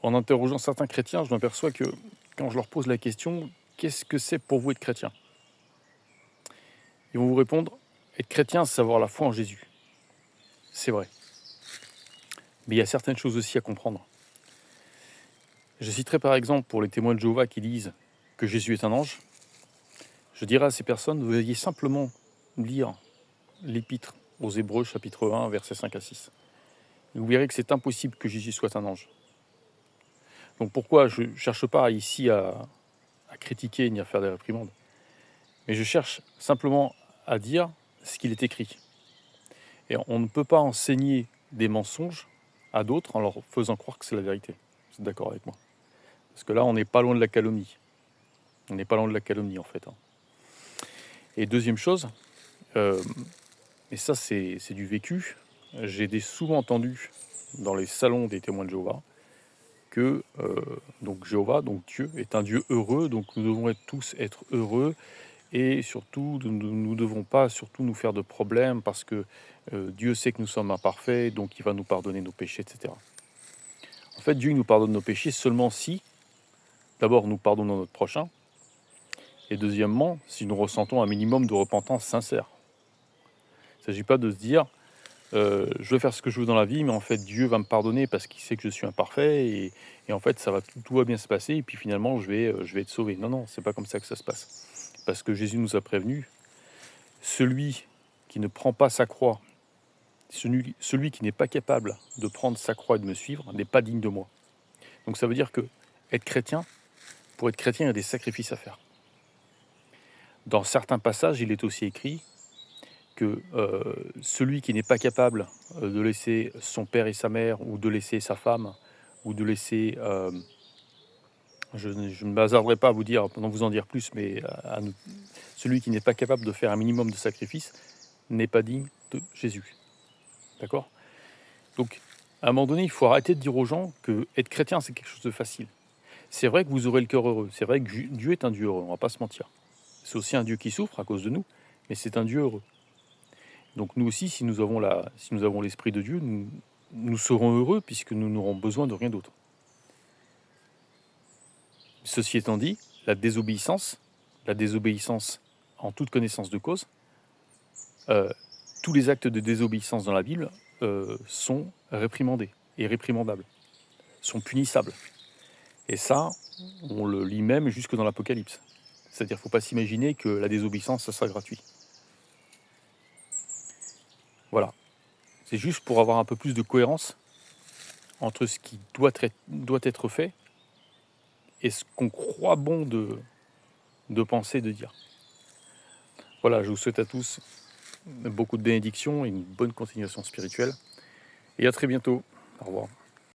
en interrogeant certains chrétiens, je m'aperçois que quand je leur pose la question: «Qu'est-ce que c'est pour vous être chrétien?» Ils vont vous répondre: «Être chrétien, c'est avoir la foi en Jésus». C'est vrai, mais il y a certaines choses aussi à comprendre. Je citerai par exemple pour les témoins de Jéhovah qui disent que Jésus est un ange, je dirais à ces personnes: veuillez simplement lire l'Épître aux Hébreux chapitre 1 versets 5 à 6. Vous verrez que c'est impossible que Jésus soit un ange. Donc pourquoi je ne cherche pas ici à critiquer ni à faire des réprimandes, mais je cherche simplement à dire ce qu'il est écrit. Et on ne peut pas enseigner des mensonges à d'autres en leur faisant croire que c'est la vérité. Vous êtes d'accord avec moi? Parce que là, on n'est pas loin de la calomnie. On n'est pas loin de la calomnie, en fait. Et deuxième chose, et ça, c'est du vécu, souvent entendu dans les salons des témoins de Jéhovah que donc Jéhovah, donc Dieu, est un Dieu heureux, donc nous devons tous être heureux. Et surtout, nous ne devons pas surtout nous faire de problèmes parce que Dieu sait que nous sommes imparfaits, donc il va nous pardonner nos péchés, etc. En fait, Dieu il nous pardonne nos péchés seulement si, d'abord, nous pardonnons notre prochain, et deuxièmement, si nous ressentons un minimum de repentance sincère. Il ne s'agit pas de se dire, je veux faire ce que je veux dans la vie, mais en fait, Dieu va me pardonner parce qu'il sait que je suis imparfait, et en fait, tout va bien se passer, et puis finalement, je vais être sauvé. Non, non, c'est pas comme ça que ça se passe. Parce que Jésus nous a prévenus, celui qui ne prend pas sa croix, celui qui n'est pas capable de prendre sa croix et de me suivre, n'est pas digne de moi. Donc ça veut dire que pour être chrétien, il y a des sacrifices à faire. Dans certains passages, il est aussi écrit que celui qui n'est pas capable de laisser son père et sa mère, ou de laisser sa femme, ou de laisser... je ne me hasarderai pas à vous dire, pendant vous en dire plus, mais celui qui n'est pas capable de faire un minimum de sacrifice n'est pas digne de Jésus. D'accord? Donc, à un moment donné, il faut arrêter de dire aux gens que être chrétien, c'est quelque chose de facile. C'est vrai que vous aurez le cœur heureux. C'est vrai que Dieu est un Dieu heureux, on ne va pas se mentir. C'est aussi un Dieu qui souffre à cause de nous, mais c'est un Dieu heureux. Donc nous aussi, si nous avons l'Esprit de Dieu, nous serons heureux puisque nous n'aurons besoin de rien d'autre. Ceci étant dit, la désobéissance en toute connaissance de cause, tous les actes de désobéissance dans la Bible sont réprimandés et réprimandables, sont punissables. Et ça, on le lit même jusque dans l'Apocalypse. C'est-à-dire qu'il ne faut pas s'imaginer que la désobéissance, ça sera gratuit. Voilà. C'est juste pour avoir un peu plus de cohérence entre ce qui doit être fait et ce qu'on croit bon de penser, de dire. Voilà, je vous souhaite à tous beaucoup de bénédictions et une bonne continuation spirituelle. Et à très bientôt. Au revoir.